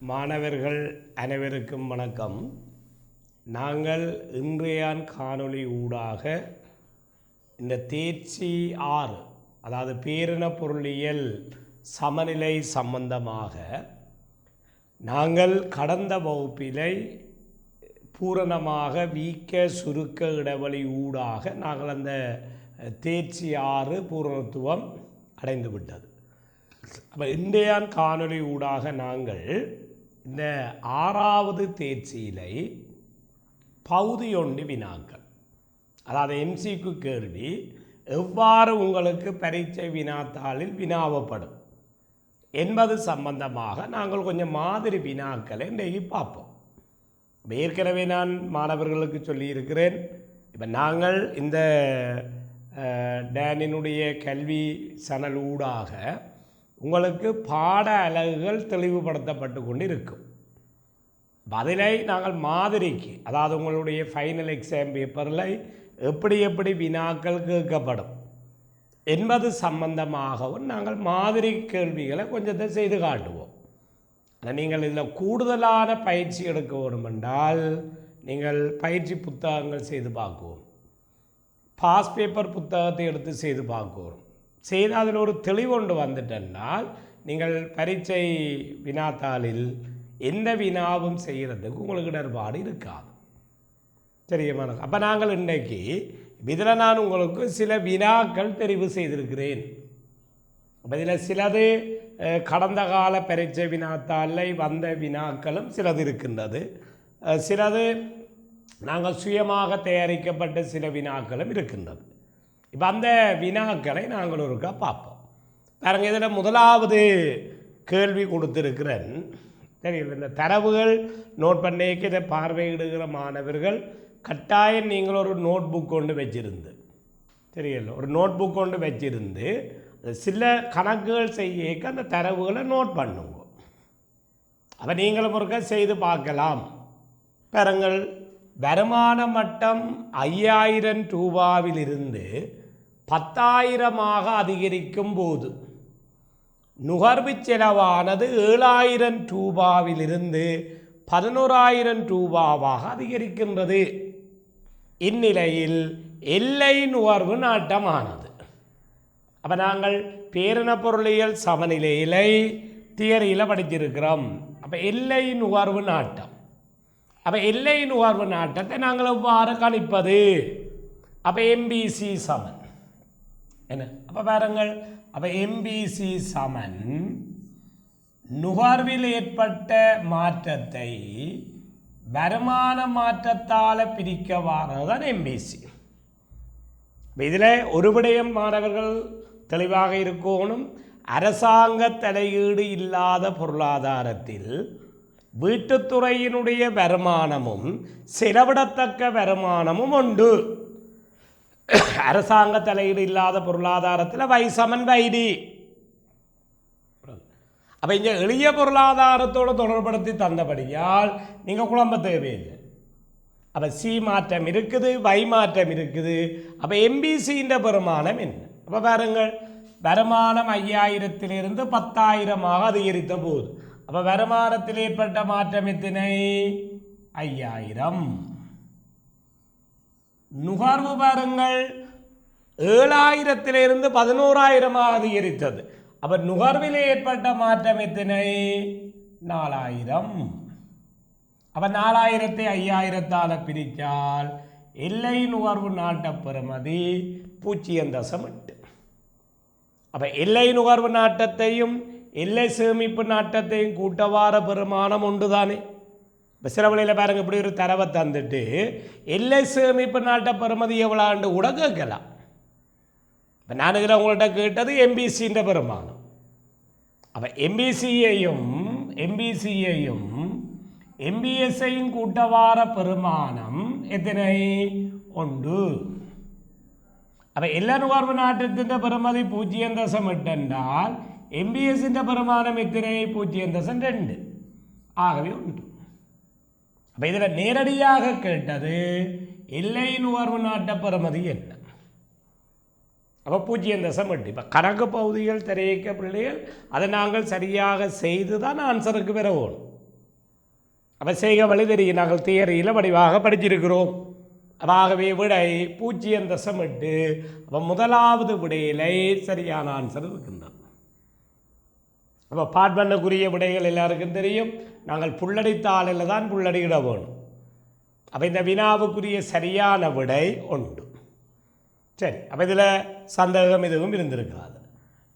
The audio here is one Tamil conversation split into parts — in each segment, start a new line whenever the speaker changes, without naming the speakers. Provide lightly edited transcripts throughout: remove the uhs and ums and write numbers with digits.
மாணவர்கள் அனைவருக்கும் வணக்கம். நாங்கள் இன்றைய காணொளி ஊடாக இந்த தேர்ச்சி 6 அதாவது பேரின பொருளியல் சமநிலை சம்பந்தமாக நாங்கள் கடந்த வகுப்பிலை பூரணமாக வீக்க சுருக்க இடைவெளி ஊடாக நாங்கள் அந்த தேர்ச்சி 6 பூரணத்துவம் அடைந்து விட்டது. அப்போ இன்றைய காணொளி ஊடாக நாங்கள் இந்த 6வது தேர்ச்சியிலை பகுதி ஒன்று வினாக்கள், அதாவது எம்சிக்கு கேள்வி எவ்வாறு உங்களுக்கு பரீட்சை வினாத்தாளில் வினாவப்படும் என்பது சம்பந்தமாக நாங்கள் கொஞ்சம் மாதிரி வினாக்களை இன்றைக்கு பார்ப்போம். ஏற்கனவே நான் மாணவர்களுக்கு சொல்லியிருக்கிறேன், இப்போ நாங்கள் இந்த டேனினுடைய கல்வி சனல் ஊடாக உங்களுக்கு பாட அலகுகள் தெளிவுபடுத்தப்பட்டு கொண்டு இருக்கும். பதிலை நாங்கள் மாதிரிக்கு, அதாவது உங்களுடைய ஃபைனல் எக்ஸாம் பேப்பரில் எப்படி வினாக்கள் கேட்கப்படும் என்பது சம்பந்தமாகவும் நாங்கள் மாதிரி கேள்விகளை கொஞ்சத்தை செய்து காட்டுவோம். நீங்கள் இதில் கூடுதலான பயிற்சி எடுக்க வேண்டுமென்றால் நீங்கள் பயிற்சி புத்தகங்கள் செய்து பார்க்குவோம், பாஸ் பேப்பர் புத்தகத்தை எடுத்து செய்து பார்க்குவோம். செய்து அதில் ஒரு தெளிவொன்று வந்துட்டென்னால் நீங்கள் பரீட்சை வினாத்தாளில் எந்த வினாவும் செய்கிறதுக்கு உங்களுக்கு இடர்பாடு இருக்காது. சரியான அப்போ நாங்கள் இன்றைக்கு இதில் நான் உங்களுக்கு சில வினாக்கள் தெரிவு செய்திருக்கிறேன். அப்போ இதில் சிலது கடந்த கால பரீட்சை வினாத்தாளில் வந்த வினாக்களும் சிலது இருக்கின்றது, சிலது நாங்கள் சுயமாக தயாரிக்கப்பட்ட சில வினாக்களும் இருக்கின்றது. இப்போ அந்த வினாக்களை நாங்கள் ஒருக்கா பார்ப்போம். பாருங்க, இதில் முதலாவது கேள்வி கொடுத்துருக்கிறேன். தெரியல, இந்த தரவுகள் நோட் பண்ணிக்க இதை பார்வையிடுகிற மாணவர்கள் கட்டாயம் நீங்கள் ஒரு நோட் புக் கொண்டு வச்சிருந்து, தெரியல, ஒரு நோட் புக் கொண்டு வச்சிருந்து சில கணக்குகள் செய்ய அந்த தரவுகளை நோட் பண்ணுங்க. அப்போ நீங்களும் ஒருக்கா செய்து பார்க்கலாம். பாருங்கள், வருமான மட்டம் 5000 ரூபாவிலிருந்து 10,000 அதிகரிக்கும் போது நுகர்வு செலவானது 7,000 ரூபாவிலிருந்து 11,000 ரூபாவாக அதிகரிக்கின்றது. இந்நிலையில் எல்லை நுகர்வு நாட்டமானது. அப்போ நாங்கள் பேரின பொருளியல் சமநிலையிலை தியரியில் படிச்சிருக்கிறோம். அப்போ எல்லை நுகர்வு நாட்டம், அப்போ எல்லை நுகர்வு நாட்டத்தை நாங்கள் எவ்வாறு கணிப்பது? அப்போ எம்பிசி சமன் என்ன? அப்போ பாருங்கள், அப்போ எம்பிசி சமன் நுகர்வில் ஏற்பட்ட மாற்றத்தை வருமான மாற்றத்தால் பிரிக்க வாரதான் எம்பிசி. இதில் ஒரு விடயம் மாணவர்கள் தெளிவாக இருக்கணும், அரசாங்க தலையீடு இல்லாத பொருளாதாரத்தில் வீட்டுத்துறையினுடைய வருமானமும் செலவிடத்தக்க வருமானமும் உண்டு. அரசாங்க தலையீடு இல்லாத பொருளாதாரத்தில் Y = YD. அப்போ இங்கே எளிய பொருளாதாரத்தோடு தொடர்படுத்தி தந்தபடியால் நீங்கள் குழம்ப தேவையில்லை. அப்போ சி மாற்றம் இருக்குது, Y மாற்றம் இருக்குது. அப்போ எம்பிசின்ற வருமானம் என்ன? அப்போ பாருங்கள், வருமானம் 5000 10,000 அதிகரித்த போது அப்போ வருமானத்தில் ஏற்பட்ட மாற்றம் எத்தனை? 5000. நுகர்வு பாருங்கள், 7,000 11,000 அதிகரித்தது. அப்போ நுகர்வில் ஏற்பட்ட மாற்றம் எத்தனை? 4,000. அப்போ 4,000 5000ஆல் பிரித்தால் எல்லை நுகர்வு நாட்ட பெறுமதி 0.8. அப்போ எல்லை நுகர்வு நாட்டத்தையும் எல்லை சேமிப்பு நாட்டத்தையும் கூட்டவார பெருமானம் உண்டு தானே. இப்போ சில வழியில் பாருங்கள், இப்படி ஒரு தரவை தந்துட்டு எல்லை சேமிப்பு நாட்ட பெருமதி எவ்வளோண்டு கூட கேட்கலாம். இப்போ நான் இதில் உங்கள்கிட்ட கேட்டது எம்பிசின்ற பெருமானம். அப்போ எம்பிசியையும் எம்பிஎஸ்ஐயும் கூட்டவார பெருமானம் எத்தனை? 1. அப்போ எல்லா நுகர்வு நாட்டத்தின் பெருமதி 0.8 என்றால் எம்பிஎஸ்ஸின் பெருமானம் எத்தனை? 0.2. ஆகவே 1. அப்போ இதில் நேரடியாக கேட்டது எல்லை நுகர்வு நாட்ட பெறுமதி என்ன? அப்போ 0.8. இப்போ கணக்கு பகுதிகள் தெரிவிக்க பிள்ளைகள் அதை நாங்கள் சரியாக செய்து தான் ஆன்சருக்கு பெறவோம். அப்போ செய்க வழி தெரியும், நாங்கள் தியரியில் வடிவாக படிச்சிருக்கிறோம். ஆகவே விடை 0.8. அப்போ முதலாவது விடையிலே சரியான ஆன்சர் இருக்கின்றது. அப்போ பார்ட் பண்ணக்கூடிய விடைகள் எல்லாருக்கும் தெரியும். நாங்கள் புள்ளடித்தாளில் தான் புள்ளடியிட வேணும். அப்போ இந்த வினாவுக்குரிய சரியான விடை உண்டு. சரி, அப்போ இதில் சந்தேகம் எதுவும் இருந்திருக்காது.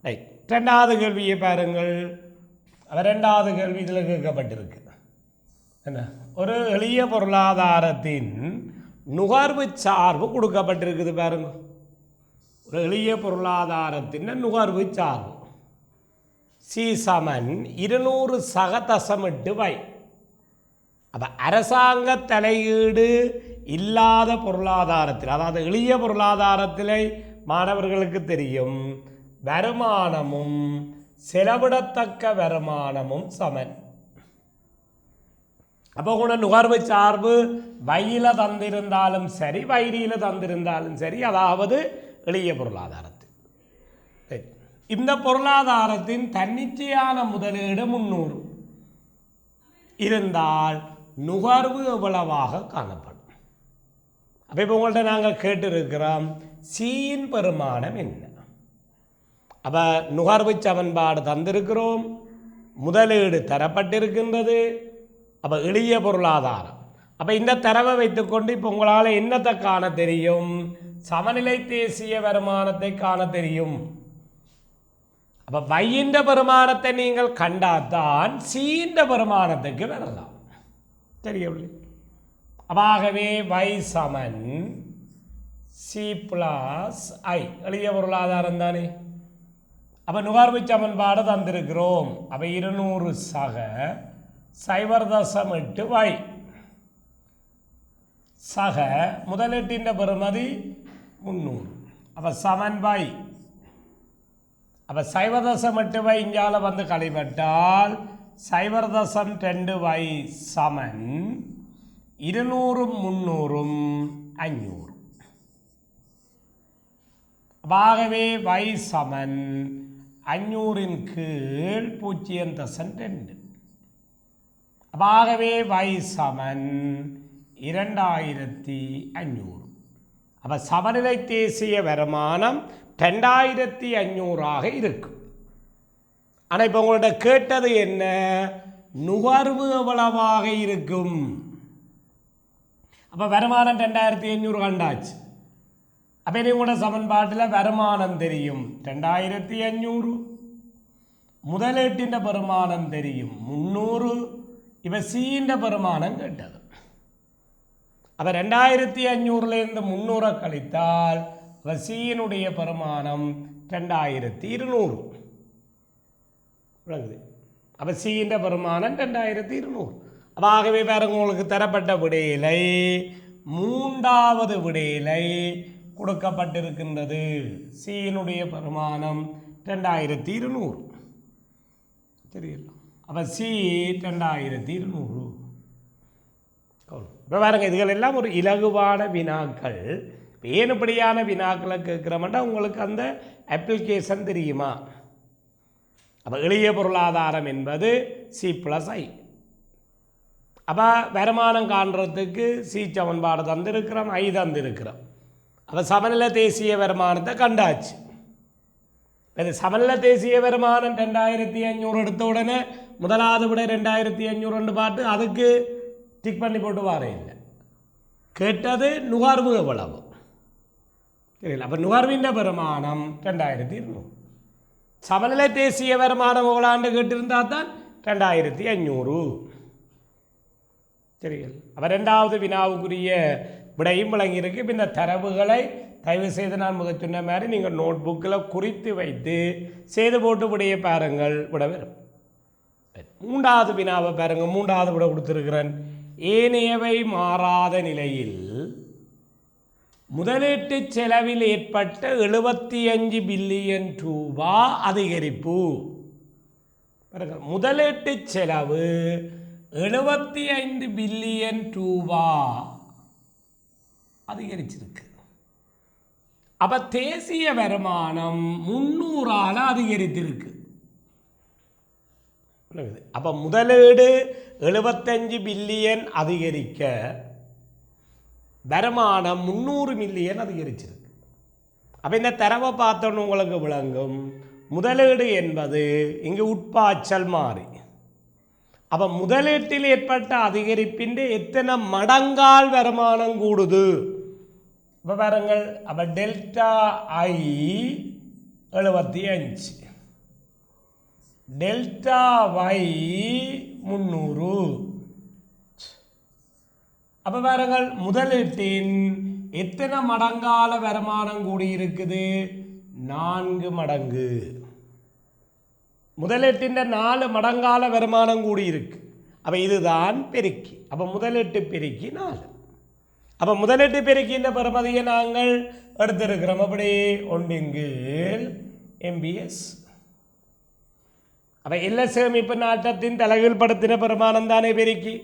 ரைட், ரெண்டாவது கேள்வியை பாருங்கள். ரெண்டாவது கேள்வி இதில் கேட்கப்பட்டிருக்கு. என்ன, ஒரு எளிய பொருளாதாரத்தின் நுகர்வு சார்பு கொடுக்கப்பட்டிருக்குது பாருங்க. ஒரு எளிய பொருளாதாரத்தின் நுகர்வு சார்பு C = 200 சகதசமிட்டு வை. அப்போ அரசாங்க தலையீடு இல்லாத பொருளாதாரத்தில், அதாவது எளிய பொருளாதாரத்தில் மாணவர்களுக்கு தெரியும், வருமானமும் செலவிடத்தக்க வருமானமும் சமன். அப்போ கூட நுகர்வு சார்பு வையில தந்திருந்தாலும் சரி, வைரியில் தந்திருந்தாலும் சரி, அதாவது எளிய பொருளாதாரத்தில் இந்த பொருளாதாரத்தின் தன்னிச்சையான முதலீடு 300 இருந்தால் நுகர்வு எவ்வளவாக காணப்படும். அப்போ இப்போ உங்கள்கிட்ட நாங்கள் கேட்டிருக்கிறோம் சியின் பெருமானம் என்ன. அப்போ நுகர்வு சமன்பாடு தந்திருக்கிறோம், முதலீடு தரப்பட்டிருக்கின்றது. அப்போ எளிய பொருளாதாரம். அப்போ இந்த தரவை வைத்துக்கொண்டு இப்போ உங்களால் என்னத்தை காண தெரியும்? சமநிலை தேசிய வருமானத்தை காண தெரியும். அப்போ வையின் பெருமானத்தை நீங்கள் கண்டாதான் சீன்ற பெருமானத்துக்கு வரலாம். தெரியவில்லை. ஆகவே y = C+I எளிய பொருளாதாரம் தானே. அப்போ நுகர்வு சமன்பாடு தந்திருக்கிறோம். அப்போ 200 சக 0.8 y சக முதலீட்டின் பெறுமதி 300. அப்போ சமன் y. அப்போ 0.8 y இங்கால வந்து கழிப்பட்டால் 0.2 y சமன் 200 300 500. ஆகவே y சமன் 500 கீழ் 0.2. ஆகவே y சமன் 2500. அப்போ சமநிலை தேசிய வருமானம் 2500 இருக்கும். ஆனால் இப்போ உங்கள்கிட்ட கேட்டது என்ன? நுகர்வு எவ்வளவாக இருக்கும்? அப்போ வருமானம் 2500 கண்டாச்சு. அப்போ உங்களோட சமன்பாட்டில் வருமானம் தெரியும் 2500, முதலீட்டின் பெருமானம் தெரியும் 300. இப்போ சீன்ற பெருமானம் கேட்டது. அப்போ 2500லேருந்து 300 கழித்தால் சீனுடைய பெருமானம் 2200 விளங்குது. அப்போ சீன்ற பெருமானம் 2200. ஆகவே பாருங்க, உங்களுக்கு தரப்பட்ட விடையிலை மூன்றாவது விடையிலை கொடுக்கப்பட்டிருக்கின்றது. சீனுடைய பெருமானம் 2200. தெரியல. அப்போ சி 2200. இப்போ பாருங்க, இதுகள் எல்லாம் ஒரு இலகுவான வினாக்கள். ஏனுப்படியான வினாக்களை கேட்குறோம்னா உங்களுக்கு அந்த அப்ளிகேஷன் தெரியுமா? அப்போ எளிய பொருளாதாரம் என்பது C+I. அப்போ வருமானம் காண்றதுக்கு C சமன்பாடு தந்திருக்கிறோம், I தந்திருக்கிறோம். அப்போ சமநிலை தேசிய வருமானத்தை கண்டாச்சு. இது சமநிலை தேசிய வருமானம் 2500 எடுத்த உடனே முதலாவது விட 2500 பார்த்து அதுக்கு டிக் பண்ணி போட்டு வார இல்லை. கேட்டது நுகர்வு எவ்வளவு தெரியல. அப்போ நுகர்வின் பெருமானம் 2200. சமநிலை தேசிய வருமானம் எவ்வளோண்டு கேட்டிருந்தால் தான் 2500. தெரியல. அப்போ ரெண்டாவது வினாவுக்குரிய விடையும் வழங்கியிருக்கு. இப்போ இந்த தரவுகளை தயவு செய்து நான் முதல் சொன்ன மாதிரி நீங்கள் நோட் புக்கில் குறித்து வைத்து செய்து போட்டு விடைய பாருங்கள், விட வரும். மூன்றாவது வினாவை பாருங்கள். மூன்றாவது விட கொடுத்துருக்கிறேன். ஏனையவை மாறாத நிலையில் முதலீட்டு செலவில் ஏற்பட்ட 75 பில்லியன் ரூபாய் அதிகரிப்பு. முதலீட்டு செலவு 75 பில்லியன் ரூபாய் அதிகரிச்சிருக்கு. அப்ப தேசிய வருமானம் 300 அதிகரித்திருக்கு. அப்ப முதலீடு 75 பில்லியன் அதிகரிக்க வருமானம் 300 மில்லியன் அதிகரிச்சிருக்கு. அப்போ இந்த தரவை பார்த்தோன்னு உங்களுக்கு விளங்கும். முதலீடு என்பது இங்கு உட்பாய்ச்சல் மாறி. அப்போ முதலீட்டில் ஏற்பட்ட அதிகரிப்பின் எத்தனை மடங்கால் வருமானம் கூடுது? இப்போ பாருங்கள், அப்போ டெல்டா ஐ 75, டெல்டா வை 300. அப்போ பாருங்கள், முதலீட்டின் எத்தனை மடங்கால வருமானம் கூடியிருக்குது? 4 மடங்கு. முதலீட்டின் 4 மடங்கால வருமானம் கூடியிருக்கு. அப்போ இதுதான் பெருக்கி. அப்போ முதலீட்டு பெருக்கி 4. அப்போ முதலீட்டு பெருக்கின்ற பெறுமதியை நாங்கள் எடுத்திருக்கிறோம். அப்படி ஒன்றின் எம்பிஎஸ். அப்போ இல்ல சேமிப்பு நாட்டத்தின் தலைகீழ் படுத்தின பெருமானம் தானே பெருக்கி.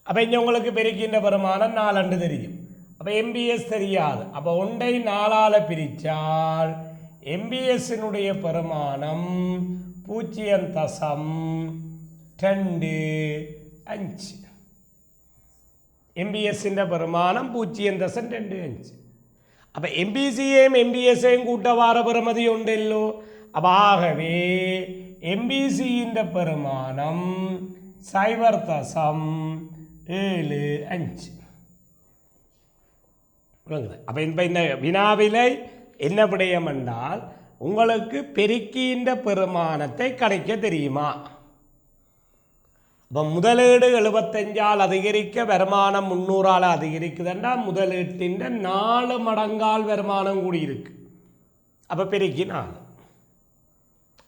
அப்போ இங்கே உங்களுக்கு பெருக்கின்ற பெருமானம் 4 தெரியும். அப்போ எம்பிஎஸ் தெரியாது. அப்போ 1ஐ 4ஆல் பிரித்தால் எம்பிஎஸ்னுடைய பெருமானம் 0.25. எம்பிஎஸ்ஸின் பெருமானம் 0.25. அப்போ எம்பிசியையும் எம்பிஎஸ்ஸையும் கூட்ட வார பெறுமதி உண்டല്ലോ. அப்போ ஆகவே எம்பிசியின் பெருமானம் 0.75. அப்போ இந்த வினாவிலை என்ன விடயம் என்றால், உங்களுக்கு பெருக்கின்ற பெருமானத்தை கணிக்க தெரியுமா? இப்போ முதலீடு 75ஆல் அதிகரிக்க வருமானம் 300ஆல் அதிகரிக்குதுன்னா முதலீட்டின் 4 மடங்கால் வருமானம் கூடியிருக்கு. அப்போ பெருக்கி 4.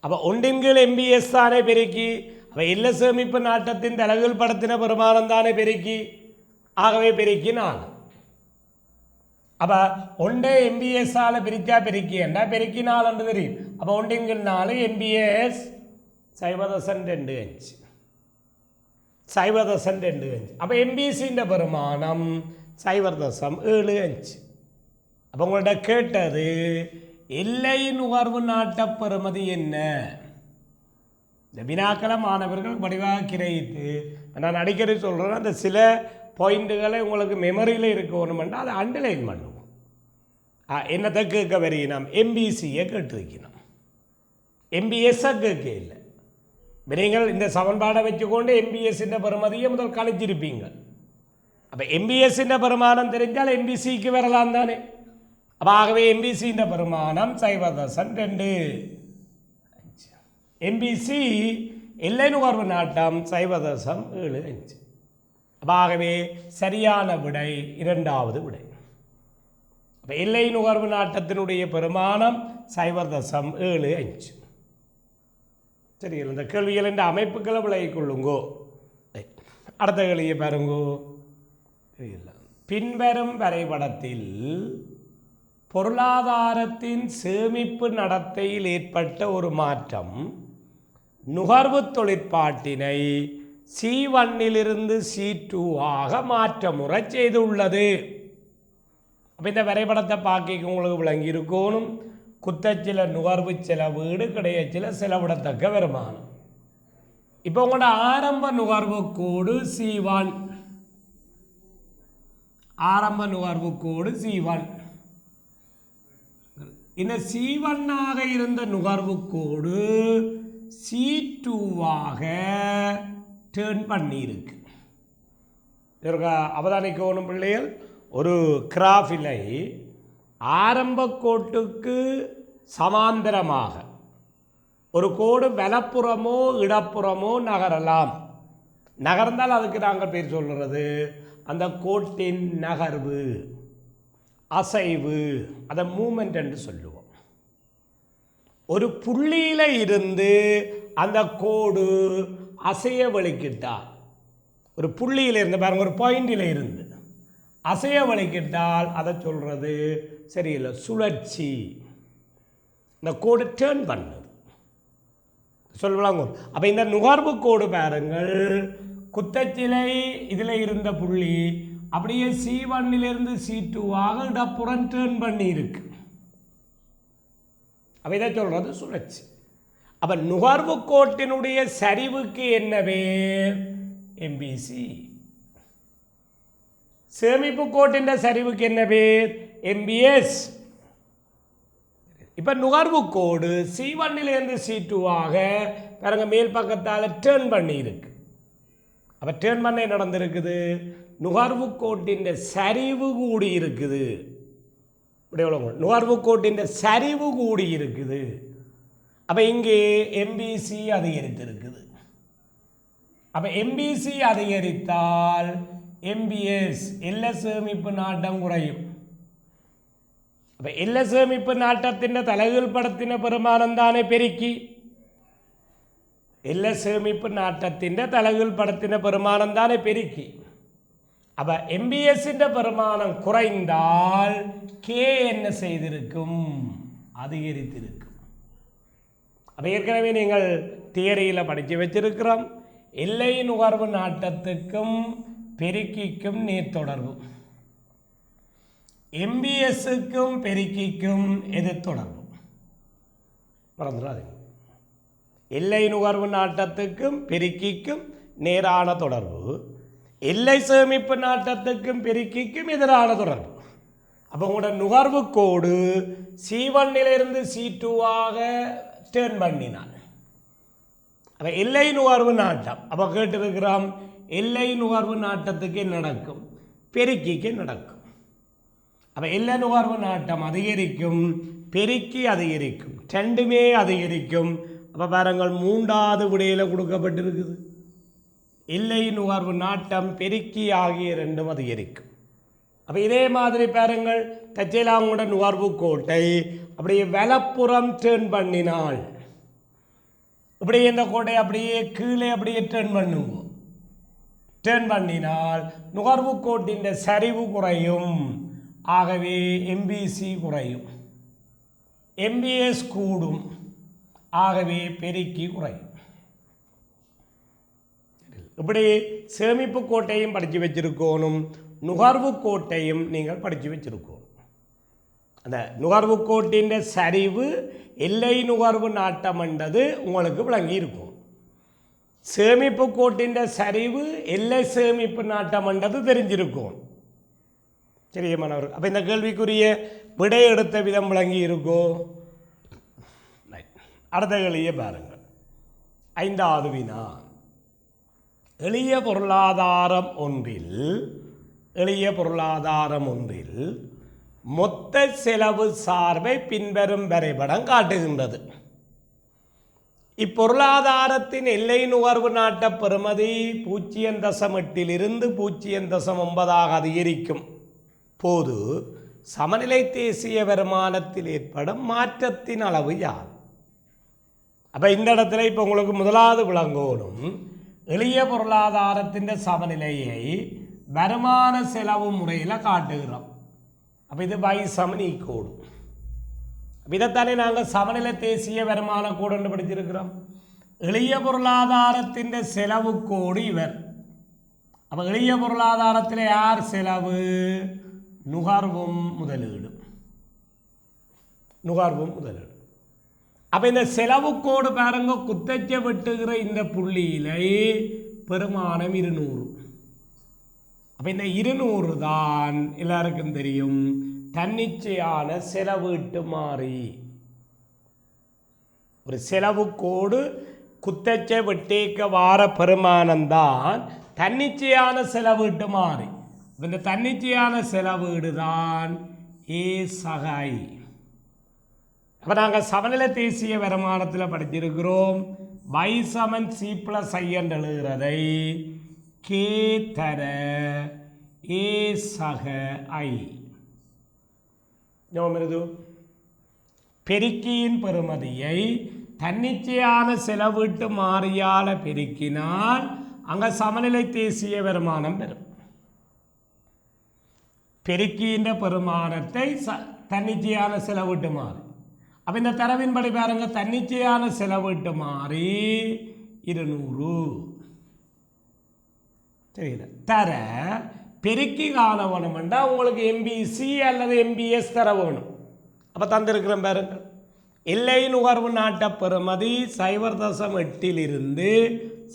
அப்போ ஒன்றின் எம்பிஎஸ் தானே பெருக்கி. அப்போ இல்ல சேமிப்பு நாட்டத்தின் தலைகீழ் படுத்தின பெருமானம் தானே பெருக்கி. ஆகவே பெருக்கி 4. அப்போ 1 எம்பிஎஸ்ஸால் பிரித்தா பெருக்கி என்ன பெருக்கி 4 என்று தெரியும். அப்போ 1/4 எம்பிஎஸ் 0.25. 0.25. அப்போ எம்பிசியின் பெருமானம் 0.75. அப்போ உங்கள்கிட்ட கேட்டது எல்லை நுகர்வு நாட்ட பெறுமதி என்ன? இந்த வினாக்களை மாணவர்கள் வடிவாக கிரகித்து, நான் அடிக்கடி சொல்கிறேன், அந்த சில பாயிண்ட்டுகளை உங்களுக்கு மெமரியில் இருக்கணுமெண்டா அதை அண்டர்லைன் பண்ணுவோம். என்னத்தை கேட்க வரையினோம்? எம்பிசியை கேட்டிருக்கணும், எம்பிஎஸ்ஸை கேட்க இல்லை. நீங்கள் இந்த சமன்பாடை வச்சுக்கொண்டு எம்பிஎஸ்ஸின் பெறுமதியை முதல் கணிச்சிருப்பீங்க. அப்போ எம்பிஎஸ்ஸின் பெருமானம் தெரிஞ்சால் எம்பிசிக்கு வரலாம் தானே. அப்போ ஆகவே எம்பிசியின் பெருமானம் 0.2. எம்பிசி எல்லை நுகர்வு நாட்டம் 0.75. அப்போ ஆகவே சரியான விடை 2வது விடை. அப்போ எல்லை நுகர்வு நாட்டத்தினுடைய பெருமானம் 0.75. சரி, இந்த கேள்விகள் இந்த அமைப்புகளை விலகிக் கொள்ளுங்கோ. அடுத்த கேள்வியை பாருங்கோ. பின்வரும் வரைபடத்தில் பொருளாதாரத்தின் சேமிப்பு நடத்தையில் ஏற்பட்ட ஒரு மாற்றம் நுகர்வு தொழிற்பாட்டினை C1 C2 ஆக மாற்றமுறை செய்துள்ளது. அப்போ இந்த வரைபடத்தை பார்க்க உங்களுக்கு விளங்கி இருக்கணும். குத்தச்சில நுகர்வு செலவீடு கிடையச்சில செலவிடத்தக்க வருமானம். இப்போ உங்களோட ஆரம்ப நுகர்வு கோடு C1, ஆரம்ப நுகர்வு கோடு C1. இந்த C1 ஆக இருந்த நுகர்வு கோடு C2 ஆக டேர்ன் பண்ணியிருக்கு. அவதானிக்கணும் பிள்ளைகள், ஒரு கிராஃபிலை ஆரம்ப கோட்டுக்கு சமாந்தரமாக ஒரு கோடு வலப்புறமோ இடப்புறமோ நகரலாம். நகர்ந்தால் அதுக்கு நாங்கள் பேர் சொல்கிறது அந்த கோட்டின் நகர்வு, அசைவு, அதை மூமெண்ட் என்று சொல்லுவோம். ஒரு புள்ளியில் இருந்து அந்த கோடு அசைய வலிக்கிட்டால், ஒரு புள்ளியில் இருந்து பாருங்க, ஒரு பாயிண்டில் இருந்து அசைய வலிக்கிட்டால் அதை சொல்கிறது சரியில்லை, சுழற்சி. இந்த கோடு டேர்ன் பண்ணுது சொல்லுவாங்க. அப்போ இந்த நுகர்வு கோடு பாருங்கள், குத்தச்சிலை இதில் இருந்த புள்ளி அப்படியே C1 C2 ஆக இடப்புறம் டேர்ன் பண்ணி இருக்கு. அப்போ இதை சொல்கிறது சுழற்சி. அப்போ நுகர்வு கோட்டினுடைய சரிவுக்கு என்னவே எம்பிசி. சேமிப்பு கோட்டின் சரிவுக்கு என்ன பேர்? எம்பிஎஸ். இப்போ நுகர்வு கோடு C1 C2 பாருங்க மேல் பக்கத்தால் டேர்ன் பண்ணி இருக்கு. அப்போ டேர்ன் பண்ண நடந்திருக்குது, நுகர்வு கோட்டின் சரிவு கூடி இருக்குது. நுகர்வு கோட்டின் சரிவு கூடி இருக்குது. அப்போ இங்கே எம்பிசி அதிகரித்திருக்குது. அப்போ எம்பிசி அதிகரித்தால் எம்பிஎஸ் எல்ல சேமிப்பு நாட்டம் குறையும். அப்போ எல்ல சேமிப்பு நாட்டத்தின் தலைகீழ் படத்தின பெருமானம் தானே பெருக்கி. எல்ல சேமிப்பு நாட்டத்தின் தலைகீழ் படத்தின பெருமானம் தானே பெருக்கி. அப்போ எம்பிஎஸ்ஸின் பெருமானம் குறைந்தால் கே என்ன செய்திருக்கும்? அதிகரித்திருக்கும். அப்போ ஏற்கனவே நீங்கள் தியரியில் படித்து வச்சிருக்கிறோம். எல்லை நுகர்வு நாட்டத்துக்கும் பெருக்கிக்கும் நேர்த்தொடர்பு, எம்பிஎஸ்ஸுக்கும் பெருக்கிக்கும் எது தொடர்பு? மறந்துடாதீங்க. எல்லை நுகர்வு நாட்டத்துக்கும் பெருக்கிக்கும் நேரான தொடர்பு, எல்லை சேமிப்பு நாட்டத்துக்கும் பெருக்கிக்கும் எதிரான தொடர்பு. அப்போ உங்களோட நுகர்வு கோடு C1 C2 டேர்ன் பண்ணினான். அப்போ எல்லை நுகர்வு நாட்டம் அப்போ கேட்டிருக்கிறோம். எல்லை நுகர்வு நாட்டத்துக்கு நடக்கும், பெருக்கிக்கு நடக்கும். அப்போ எல்லை நுகர்வு நாட்டம் அதிகரிக்கும், பெருக்கி அதிகரிக்கும், ரெண்டுமே அதிகரிக்கும். அப்போ பாருங்கள் மூன்றாவது விடையில் கொடுக்கப்பட்டிருக்குது. எல்லை நுகர்வு நாட்டம் பெருக்கி ஆகிய ரெண்டும் அதிகரிக்கும். அப்போ இதே மாதிரி பாருங்கள் தச்சையிலாங்கூட நுகர்வு கோட்டை அப்படியே வலப்புறம் டேர்ன் பண்ணினால், இப்படியே இந்த கோட்டை அப்படியே கீழே அப்படியே டேர்ன் பண்ணுங்க. டேர்ன் பண்ணினால் நுகர்வு கோட்டின் சரிவு குறையும். ஆகவே எம்பிசி குறையும், எம்பிஎஸ் கூடும். ஆகவே பெருக்கி குறையும். இப்படி சேமிப்பு கோட்டையும் படித்து வச்சிருக்கணும், நுகர்வு கோட்டையும் நீங்கள் படித்து வச்சிருக்கணும். அந்த நுகர்வு கோட்டின் சரிவு எல்லை நுகர்வு நாட்டம் என்றது உங்களுக்கு விளங்கி இருக்கும். சேமிப்பு கோட்டின் சரிவு எல்லை சேமிப்பு நாட்டம் என்றது தெரிஞ்சிருக்கும். சரிய மாணவர்கள், அப்போ இந்த கேள்விக்குரிய விடை எடுத்த விதம் விளங்கி இருக்கோ? அடுத்த கேள்வியை பாருங்கள். 5வது வினா. எளிய பொருளாதாரம் ஒன்றில் மொத்த செலவு சார்பை பின்வரும் வரைபடம் காட்டுகின்றது. இப்பொருளாதாரத்தின் எல்லை நுகர்வு நாட்ட பெறுமதி 0.8 0.9 அதிகரிக்கும் போது சமநிலை தேசிய வருமானத்தில் ஏற்படும் மாற்றத்தின் அளவு யார்? அப்போ இந்த இடத்துல இப்போ உங்களுக்கு முதலாவது விளங்கோடும் எளிய பொருளாதாரத்தின் சமநிலையை வருமான செலவு முறையில் காட்டுகிறோம். அப்போ இது பை சமனி கோடு. இதைத்தானே நாங்கள் சமநிலை தேசிய வருமான கோடு படிச்சிருக்கிறோம். எளிய பொருளாதாரத்தின் செலவு கோடு இவர். அப்போ எளிய பொருளாதாரத்தில் யார் செலவு? நுகர்வும் முதலீடும். அப்போ இந்த செலவு கோடு பாருங்க குத்தச்ச வெட்டுகிற இந்த புள்ளியிலே பெருமானம் 200. அப்போ இந்த 200 தான் எல்லாருக்கும் தெரியும் தன்னிச்சையான செலவீட்டு மாறி. ஒரு செலவு கோடு குத்தச்ச வெட்டேக்க வார பெருமானம்தான் தன்னிச்சையான செலவீட்டு மாறி. இந்த தன்னிச்சையான செலவீடு தான் ஏ சகை. அப்போ நாங்கள் சமநிலை தேசிய வருமானத்தில் படிச்சிருக்கிறோம். y = c+i என்று எழுதுறதை கே தர ஏ சக ஐ. பெருக்கியின் பெறுமதியை தன்னிச்சையான செலவீட்டு மாறியால் பெருக்கினால் அங்கே சமநிலை தேசிய வருமானம் பெறும். பெருக்கின்ற பெருமானத்தை தன்னிச்சையான செலவீட்டு மாறி. அப்போ இந்த தரவின்படி பாருங்க தன்னிச்சையான செலவீட்டு மாறி 200. சரிங்களா? தர பெருக்கி காண வேணும்னா உங்களுக்கு எம்பிசி அல்லது எம்பிஎஸ் தர வேணும். அப்போ தந்திருக்கிறேன் பாருங்கள். எல்லை நுகர்வு நாட்ட பெறுமதி 0.8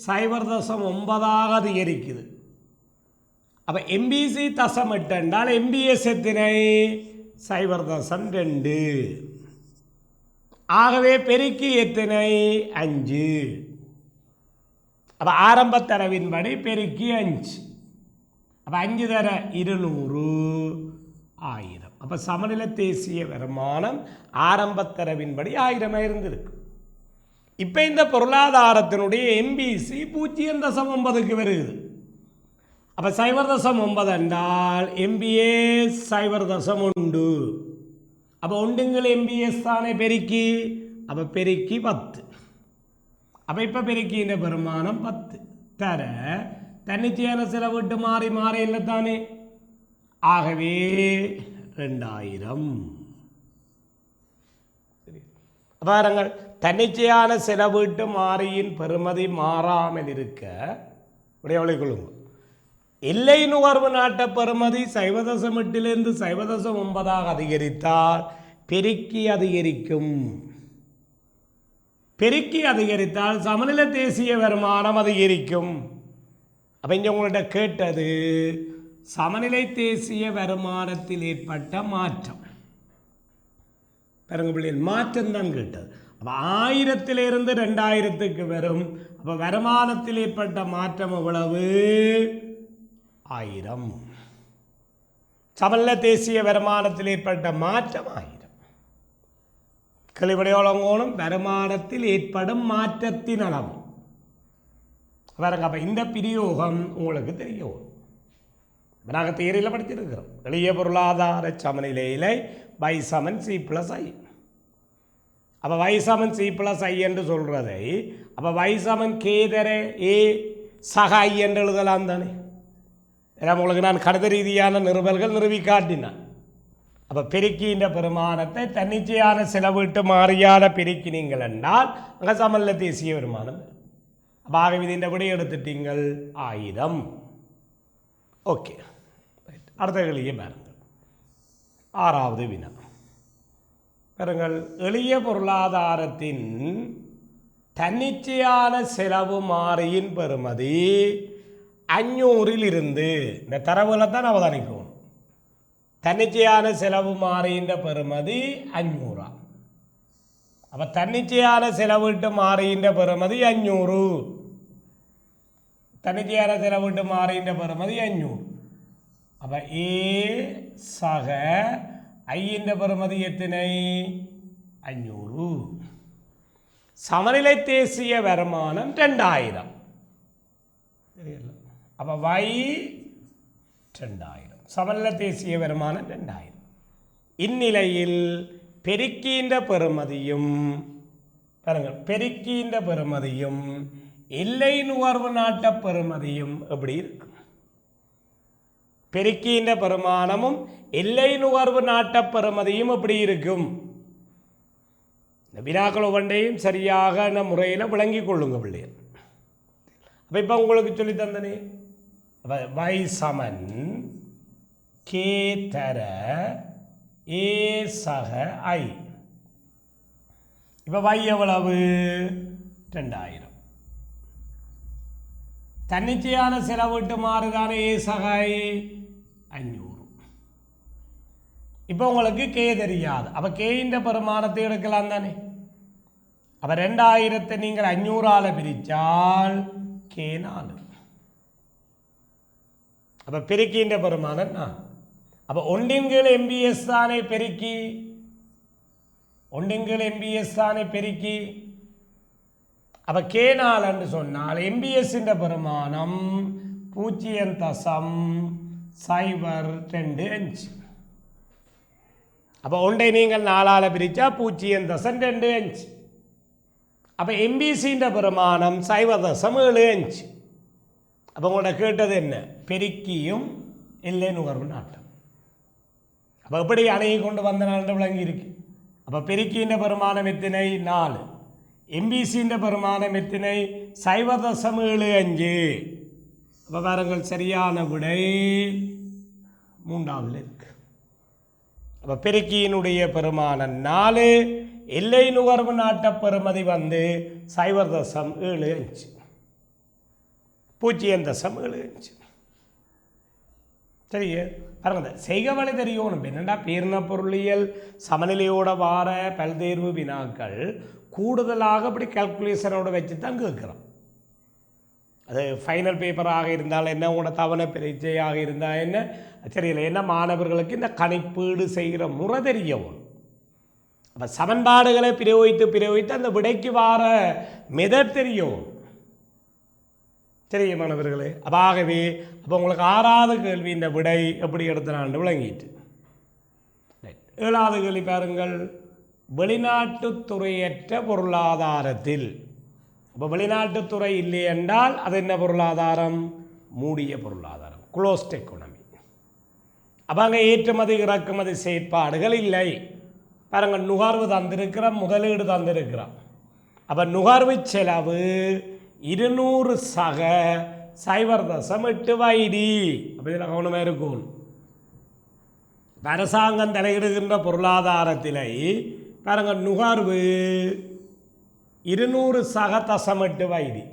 0.9 அதிகரிக்குது. அப்போ MBC தசம் 8 என்றால் MBS எத்தனை 0.2. ஆகவே பெருக்கி எத்தனை 5. அப்போ ஆரம்ப தரவின்படி பெருக்கி 5. அப்போ 5 தர 200 1000. அப்போ சமநிலை தேசிய வருமானம் ஆரம்ப தரவின்படி 1000 இருந்திருக்கு. இப்போ இந்த பொருளாதாரத்தினுடைய MBC 0.9க்கு வருகிறது. அப்போ 0.9 என்றால் MBS 0.1. அப்போ ஒன்றுங்கள் MBS தானே பெருக்கி. அப்போ பெருக்கி 10. அப்போ இப்போ பெருக்கின்ற வருமானம் 10 தர தன்னிச்சையான செலவிட்டு மாறி மாறி இல்லை தானே. ஆகவே 2000. பாருங்கள், தன்னிச்சையான செலவீட்டு மாறியின் பெறுமதி மாறாமல் இருக்க உடையவளை கொள்ளுங்கள். எல்லை நுகர்வு நாட்ட பெறுமதி 0.8 0.9 அதிகரித்தால் பெருக்கி அதிகரிக்கும். பெருக்கி அதிகரித்தால் சமநிலை தேசிய வருமானம் அதிகரிக்கும். அப்போ இங்கே உங்கள்கிட்ட கேட்டது சமநிலை தேசிய வருமானத்தில் ஏற்பட்ட மாற்றம். பாருங்க பிள்ளைகள், மாற்றம் தான் கேட்டது. அப்போ 1000 2000க்கு வரும். அப்போ வருமானத்தில் ஏற்பட்ட மாற்றம் எவ்வளவு 1000. சமநிலை தேசிய வருமானத்தில் ஏற்பட்ட மாற்றம் 1000. கிளிவடையோளங்கோணும் வருமானத்தில் ஏற்படும் மாற்றத்தின் அளவு. பாருங்க, அப்போ இந்த பிரயோகம் உங்களுக்கு தெரியும். நாங்கள் தியரியில் படிச்சிருக்கிறோம். எளிய பொருளாதார சமநிலையில் y = C+i. அப்போ y = C+i என்று சொல்கிறதை அப்போ y = k தர a சக i என்று எழுதலாம் தானே. ஏன்னா உங்களுக்கு நான் கணித ரீதியான நிறுவல்கள் நிறுவி காட்டினான். அப்போ பெருக்கின்ற பெருமானத்தை தன்னிச்சையான செலவிட்டு மாறியால் பெருக்கினீங்கள் என்றால் அங்கே சமநிலை தேசிய வருமானம். அப்போ ஆகவே இந்த விடை எடுத்துட்டீங்கள் 1000. ஓகே, அடுத்த கேள்வியை பாருங்கள். 6வது வினா பாருங்கள். எளிய பொருளாதாரத்தின் தன்னிச்சையான செலவு மாறியின் பெறுமதி 500 இருந்து, இந்த தரவுகளை தான் அவதானிக்கும். தன்னிச்சையான செலவு மாறின்ற பெறுமதி 500. அப்போ தன்னிச்சையான செலவிட்டு மாறின்ற பெறுமதி 500. தன்னிச்சையான செலவிட்டு மாறின்ற பெறுமதி 500. அப்போ ஏ சக ஐன்ற பெறுமதி எத்தனை 500. சமநிலை தேசிய வருமானம் 2000. அப்போ y 2000. சமநிலை தேசிய வருமானம் 2000. இந்நிலையில் பெருக்கின்ற பெறுமதியும் பாருங்கள், பெருக்கின்ற பெறுமதியும் எல்லை நுகர்வு நாட்ட பெறுமதியும் எப்படி இருக்கும்? பெருக்கின்ற பெருமானமும் எல்லை நுகர்வு நாட்ட பெறுமதியும் எப்படி இருக்கும்? இந்த வினாக்கள் ஒவ்வொன்றையும் சரியாக முறையில் விளங்கி கொள்ளுங்க பிள்ளைகள். அப்போ இப்போ உங்களுக்கு சொல்லி தந்தனே. அப்போ y = k தர a சக i. இப்போ y எவ்வளவு 2000. தன்னிச்சையான செலவிட்டு மாறுதான a சக i 500. இப்போ உங்களுக்கு k தெரியாது. அப்போ k பெருமானத்தை எடுக்கலாம் தானே. அப்போ 2000 நீங்கள் 500ஆல் பிரித்தால் k 4. அப்போ பெருக்கின்ற பெருமானம் 4. அப்போ ஒன்றின்கள் MBS தானே பெருக்கி, ஒன்றின்கள் MBS தானே பெருக்கி. அப்போ k 4 என்று சொன்னால் MBS பெருமானம் 0.025. அப்போ ஒன்றை நீங்கள் 4ஆல் பிரித்தா 0.25. அப்போ MBC பெருமானம் 0.75. அப்போ உங்களோட கேட்டது என்ன? பெருக்கியும் எல்லை நுகர்வு நாட்டம். அப்போ எப்படி அணையை கொண்டு வந்த நாள் விளங்கி இருக்கு. அப்போ பெருக்கின்ற பெருமானம் எத்தனை 4. MBC பெருமானம் எத்தனை 0.75. அப்போ பாருங்கள், சரியான விடை 3வது இருக்கு. அப்போ பெருக்கியினுடைய பெருமானம் 4, எல்லை நுகர்வு நாட்ட பெறுமதி 0.75. 0.75. சரியா பாருங்க, செய்க வழி தெரியணும். என்னென்னா பேரின பொருளியல் சமநிலையோட வார பல்தேர்வு வினாக்கள் கூடுதலாக அப்படி கால்குலேஷனோட வச்சு தான் கேட்குறோம். அது ஃபைனல் பேப்பராக இருந்தால் என்ன, உங்களோட தவணை பரீட்சையாக இருந்தால் என்ன தெரியல. என்ன மாணவர்களுக்கு இந்த கணிப்பீடு செய்கிற முறை தெரியவும், அப்போ சமன்பாடுகளை பிரயோகித்து அந்த விடைக்கு வார மெதட் தெரியும். சரியா மாணவர்களே? ஆகவே அப்போ உங்களுக்கு 6வது கேள்வி இந்த விடை எப்படி எடுத்துனான்னு விளங்கிட்டு. 7வது கேள்வி பாருங்கள். வெளிநாட்டுத்துறையற்ற பொருளாதாரத்தில், அப்போ வெளிநாட்டுத்துறை இல்லை என்றால் அது என்ன பொருளாதாரம்? மூடிய பொருளாதாரம், க்ளோஸ்ட் எக்கானமி. அப்போ அங்கே ஏற்றுமதி இறக்குமதி செயற்பாடுகள் இல்லை. பாருங்கள், நுகர்வு தந்திருக்கிறோம், முதலீடு தந்திருக்கிறோம். அப்போ நுகர்வு செலவு 200 சக 0.8 வைடி. அப்போ இதில் கவனமாக இருக்கும். அரசாங்கம் தலையிடுகின்ற பொருளாதாரத்திலே பாருங்கள், நுகர்வு 200 சக 0.8 வைடி.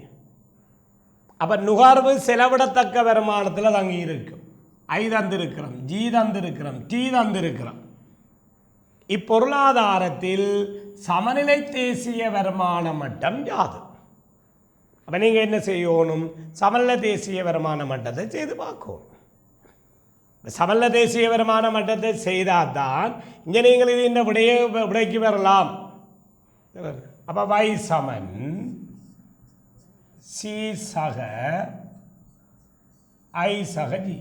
அப்போ நுகர்வு செலவிடத்தக்க வருமானத்தில் தங்கி இருக்கும். ஐ தந்திருக்கிறோம், ஜி தந்திருக்கிறோம், டி தந்திருக்கிறோம். இப்பொருளாதாரத்தில் சமநிலை தேசிய வருமான மட்டம் யாது? அப்போ நீங்கள் என்ன செய்யணும்? சமநிலை தேசிய வருமான மட்டத்தை செய்து பார்க்கணும். சமநிலை தேசிய வருமான மட்டத்தை செய்தால் தான் இங்கே நீங்கள் இது இந்த விடைக்கு வரலாம். அப்போ y சமன் சி சக ஐ சக ஜி.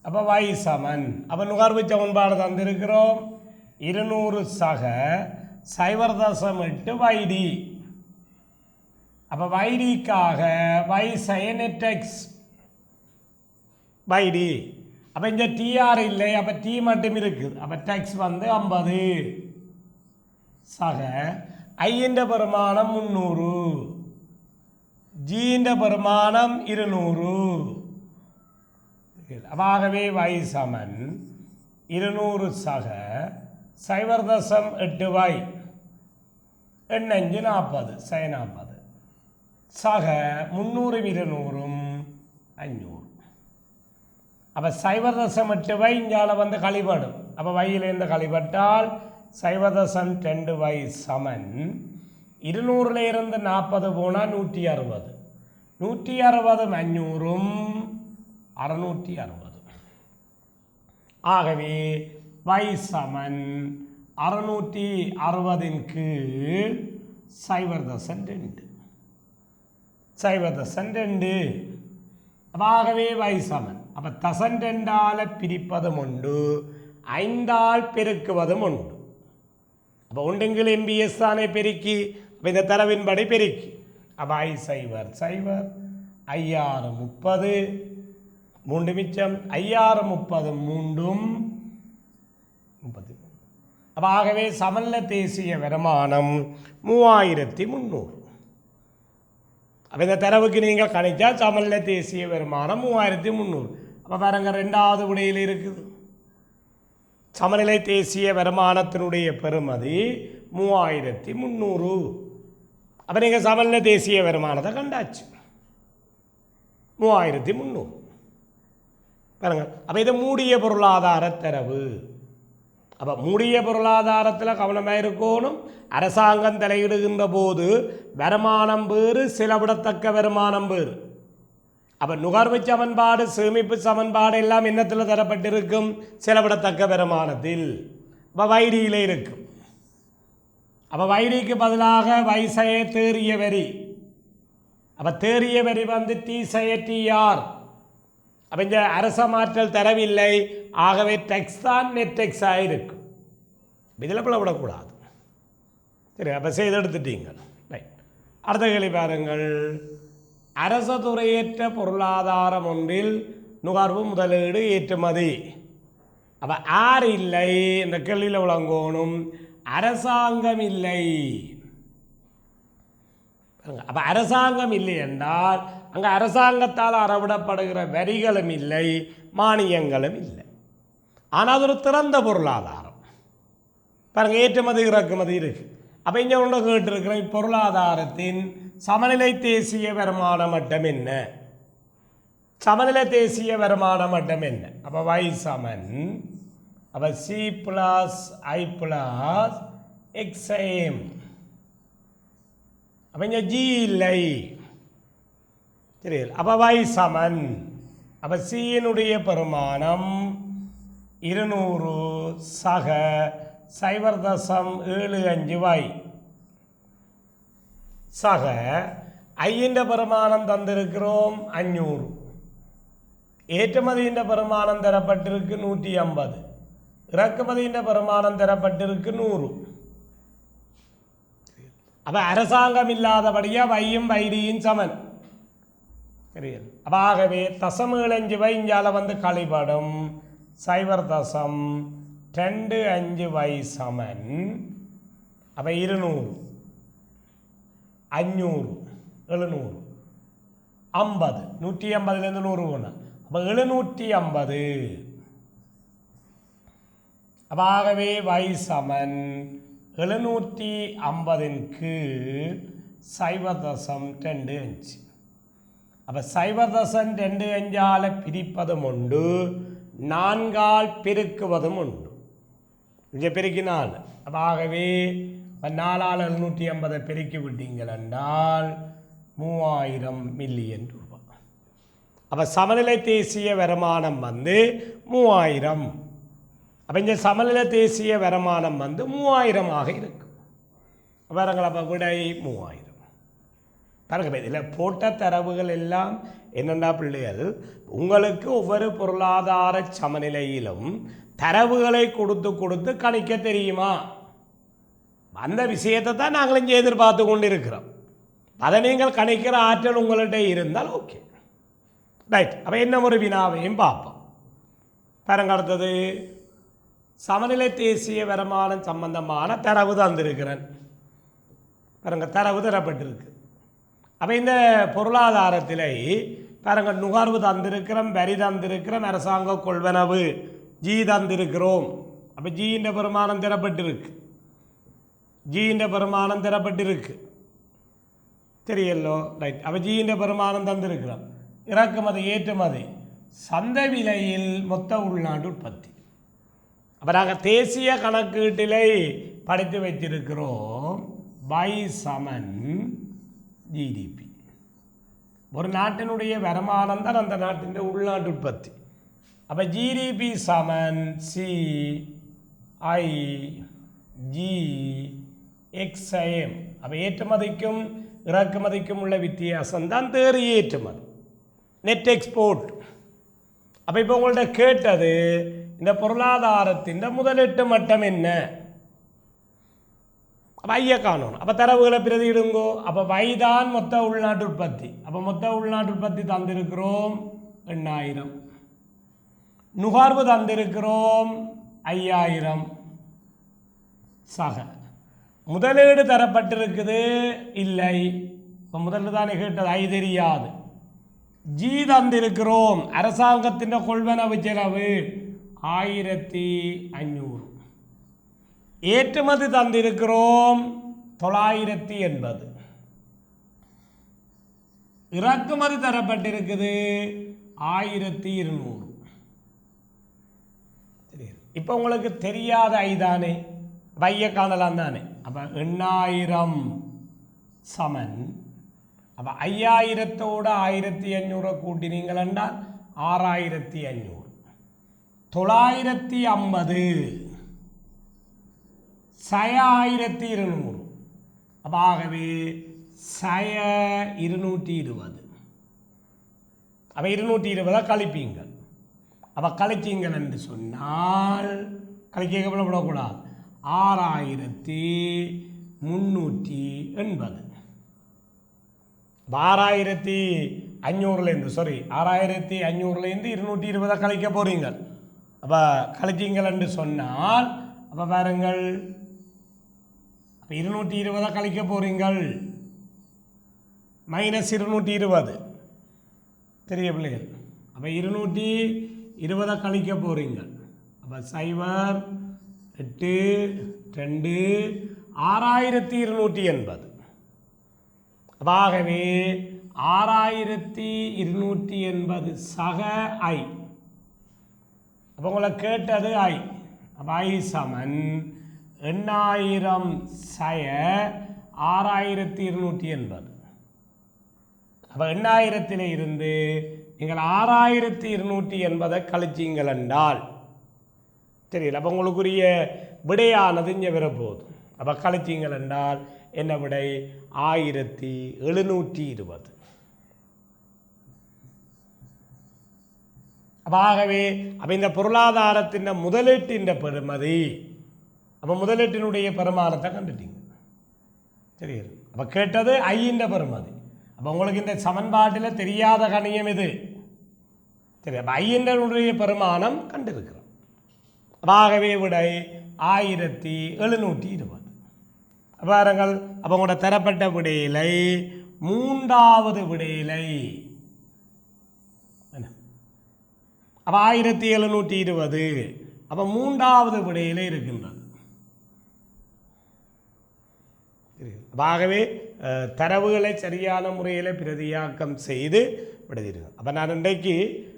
அப்போ y சமன், அப்போ நுகர்வு சமன்பாடு தந்திருக்கிறோம் 200 சக 0.8 வைடி. அப்போ வைடிக்காக y sin x வைடி. அப்போ இங்கே டிஆர் இல்லை, அப்போ டி மட்டும் இருக்குது. அப்போ டெக்ஸ் வந்து 50 சக ஐயின் பெருமானம் 300, ஜியின் பெருமானம் 200. ஆகவே y சமன் 200 சக 0.8 வை 8 40 sin 40 சக 300 200 500. அப்போ 0.8 வை இங்கால வந்து கழிபடும். அப்போ வையிலேருந்து கழிபட்டால் 0.2 வை சமன் 200ல் இருந்து 40 போனால் 160, 160 500 660. ஆகவே y சமன் 660 கீழ் 0.2 0.2. ஆகவே y சமன். அப்போ 0.2 பிரிப்பதும் உண்டு, 5 பெருக்குவதும் உண்டு. அப்போ ஒன்றுங்கள் MBS தானே பெருக்கி, அப்போ இந்த தரவின்படி பெருக்கி. அப்போ I 0 0 5 30 3 மிச்சம் 5 30 3 33. அப்போ ஆகவே சமநிலை தேசிய வருமானம் 3300. அப்போ இந்த தரவுக்கு நீங்கள் கணிச்சா சமநிலை தேசிய வருமானம் 3300. அப்போ பாருங்க, 2வது விடையில் இருக்குது. சமநிலை தேசிய வருமானத்தினுடைய பெறுமதி 3300. அப்போ நீங்கள் சமநிலை தேசிய வருமானத்தை கண்டாச்சு 3300. பாருங்க, அப்போ இது மூடிய பொருளாதார தரவு. அப்போ மூடிய பொருளாதாரத்தில் கவனமாக இருக்கணும். அரசாங்கம் தலையிடுகின்ற போது வருமானம் வேறு, செலவிடத்தக்க வருமானம் வேறு. அப்போ நுகர்வு சமன்பாடு சேமிப்பு சமன்பாடு எல்லாம் என்னத்தில் தரப்பட்டிருக்கும்? செலவிடத்தக்க வருமானத்தில். அப்போ வைடியில் இருக்கும். அப்போ வைடிக்கு பதிலாக வைசய தேறிய வரி. அப்போ தேறிய வரி வந்து டி சய டிஆர். அப்போ இந்த அரச மாற்றல் தரவில்லை, ஆகவே டெக்ஸ் தான் நெட் டெக்ஸாக இருக்கும். இதில் பிளவிடக்கூடாது. சரி, அப்போ செய்து எடுத்துட்டீங்க. ரைட், அடுத்த கேள்வி பாருங்கள். அரச துறையற்ற பொருளாதாரம் ஒன்றில் நுகர்வு முதலீடு ஏற்றுமதி. அப்போ யார் இல்லை இந்த கேள்வியில் விளங்கணும்? அரசாங்கம் இல்லை. அப்போ அரசாங்கம் இல்லை என்றால் அங்கே அரசாங்கத்தால் அறவிடப்படுகிற வரிகளும் இல்லை, மானியங்களும் இல்லை. ஆனால் அது ஒரு திறந்த பொருளாதாரம். பாருங்க, ஏற்றுமதி இறக்குமதி இருக்கு. அப்போ இங்கே ஒன்று கேட்டிருக்கிற இப்பொருளாதாரத்தின் சமநிலை தேசிய வருமான மட்டம் என்ன? சமநிலை தேசிய வருமான மட்டம் என்ன? அப்போ y சமன் அப்போ c + i + xm. அப்போ இங்கே g இல்லை சரி. அப்போ y சமன் அப்போ c-னுடைய பெருமானம் 200 சக 0.75y சக ஐயின் பெருமானம் தந்திருக்கிறோம் 500. ஏற்றுமதியின் பெருமானம் தரப்பட்டிருக்கு 150. இறக்குமதியின் பெருமானம் தரப்பட்டிருக்கு 100. அப்போ அரசாங்கம் இல்லாதபடியாக வையும் வைடியும் சமன் சரியா? அப்போ ஆகவே 0.75 இஞ்சால வந்து கழிபடும் 0.25y சமன் அப்போ 200 500 700 50 150லேருந்து 100 போனால் அப்போ 750. அப்போ ஆகவே y சமன் 750 கீழ் 0.25. அப்போ 0.25ஆல் பிரிப்பதும் உண்டு, 4ஆல் பெருக்குவதும் உண்டு. இங்கே பெருக்கினால் அப்போ ஆகவே 4ஆல் 750 பெருக்கி விட்டீங்கள் என்றால் 3000 மில்லியன் ரூபாய். அப்போ சமநிலை தேசிய வருமானம் வந்து 3000. அப்போ இந்த சமநிலை தேசிய வருமானம் வந்து 3000ஆக இருக்கும். பாருங்கள் அப்போ விடை 3000. பாருங்க இதில் போட்ட தரவுகள் எல்லாம் என்னென்னா பிள்ளைகள் உங்களுக்கு ஒவ்வொரு பொருளாதார சமநிலையிலும் தரவுகளை கொடுத்து கொடுத்து கணிக்க தெரியுமா? அந்த விஷயத்தை தான் நாங்கள் இங்கே எதிர்பார்த்து கொண்டு இருக்கிறோம். அதை நீங்கள் கணிக்கிற ஆற்றல் உங்கள்கிட்ட இருந்தால் ஓகே ரைட். அப்போ என்ன ஒரு வினாவையும் பார்ப்போம். பாருங்க அடுத்தது சமநிலை தேசிய வருமானம் சம்பந்தமான தரவு தந்திருக்கிறேன். பாருங்க தரவு தரப்பட்டிருக்கு. அப்போ இந்த பொருளாதாரத்தில் பாருங்க நுகர்வு தந்திருக்கிறோம், வரி தந்திருக்கிறோம், அரசாங்க கொள்வனவு ஜி தந்திருக்கிறோம். அப்போ ஜியின் பெருமானம் தரப்பட்டிருக்கு, ஜியின் பெருமானம் தரப்பட்டிருக்கு தெரியலோ ரைட். அப்போ ஜியின் பெருமானம் தந்திருக்கிறோம். இறக்குமதி ஏற்றுமதி சந்தை விலையில் மொத்த உள்நாட்டு உற்பத்தி. அப்போ நாங்கள் தேசிய கணக்கீட்டிலை படித்து வைத்திருக்கிறோம் y சமன் ஜிடிபி. ஒரு நாட்டினுடைய வருமானம் தான் அந்த நாட்டின் உள்நாட்டு உற்பத்தி. அப்போ ஜிடிபி சமன் CIGXIM. அப்போ ஏற்றுமதிக்கும் இறக்குமதிக்கும் உள்ள வித்தியாசம் தான் தேறு ஏற்றுமதி நெட் எக்ஸ்போர்ட். அப்போ இப்போ உங்கள்கிட்ட கேட்டது இந்த பொருளாதாரத்தின் முதலீட்டு மட்டம் என்ன? அப்போ ஐய காணணும். அப்போ தரவுகளை பிரதியிடுங்கோ. அப்போ வைதான் மொத்த உள்நாட்டு உற்பத்தி. அப்போ மொத்த உள்நாட்டு உற்பத்தி தந்திருக்கிறோம் 8000. நுகர்வு தந்திருக்கிறோம் 5000 சக. முதலீடு தரப்பட்டிருக்குது இல்லை. இப்போ முதலீடு தானே கேட்டது ஐ தெரியாது. ஜி தந்திருக்கிறோம் அரசாங்கத்தின் கொள்வனவு செலவு 1500. ஏற்றுமதி தந்திருக்கிறோம் 980. இறக்குமதி தரப்பட்டிருக்குது 1200. சரி இப்போ உங்களுக்கு தெரியாத ஐதானே வைய காணலாம் தானே. அப்போ 8000 சமன் அப்போ 5000தோடு 1500 கூட்டினீங்கள் என்றால் 6500. 950 1200. அப்போ ஆகவே 220. அப்போ 220 கழிப்பீங்கள். அப்போ கழிச்சிங்கள் என்று சொன்னால் கழிக்க விடக்கூடாது 6380. 6500லேருந்து 6500லேருந்து 220 கழிக்க போகிறீங்க. அப்போ கழிச்சிங்கள் என்று சொன்னால் அப்போ பாருங்கள் அப்போ 220 கழிக்க போகிறீங்கள் -220 தெரிய பிள்ளைகள். அப்போ 220 கழிக்க போகிறீங்கள். அப்போ 0 8 2 6280. ஆகவே 6280 சக I. அப்போ உங்களை கேட்டது I. அப்போ I சமன் 8000 சய 6280. அப்போ 8000 இருந்து நீங்கள் 6280 கழிச்சிங்கள் என்றால் தெரியல. அப்போ உங்களுக்குரிய விடையானது இங்கே வரப்போகுது. அப்போ கழிச்சிங்கள் என்றால் என்ன விடை? 1720. ஆகவே அப்போ இந்த பொருளாதாரத்தின் முதலீட்டின் பெறுமதி, அப்போ முதலீட்டினுடைய பெருமானத்தை கண்டுட்டீங்க. சரி, அப்போ கேட்டது ஐயின் பெறுமதி. அப்போ உங்களுக்கு இந்த சமன்பாட்டில் தெரியாத கணியம் இது. சரி, அப்போ ஐயினுடைய பெருமானம் கண்டிருக்கிறோம். ஆகவே விடை 1720. பாருங்கள், அப்போ உங்களோட தரப்பட்ட விடையிலை மூன்றாவது விடையிலை அப்போ 1720. அப்போ மூன்றாவது விடையில இருக்கின்றது. ஆகவே தரவுகளை சரியான முறையில் பிரதியாக்கம் செய்து விடுதீர்கள். அப்போ நான் இன்றைக்கு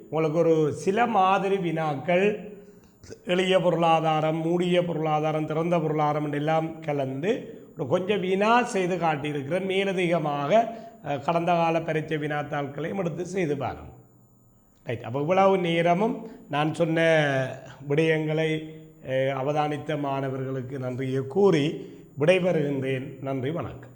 உங்களுக்கு ஒரு சில மாதிரி வினாக்கள், எளிய பொருளாதாரம், மூடிய பொருளாதாரம், திறந்த பொருளாதாரம் எல்லாம் கலந்து ஒரு கொஞ்சம் வினா செய்து காட்டியிருக்கிறேன். மேலதிகமாக கடந்த கால பரீட்சை வினாத்தாள்களையும் எடுத்து செய்து பாருங்கள். ரைட். அப்போ இவ்வளவு நேரமும் நான் சொன்ன விடயங்களை அவதானித்த மாணவர்களுக்கு நன்றியை கூறி விடைபெறுகின்றேன். நன்றி, வணக்கம்.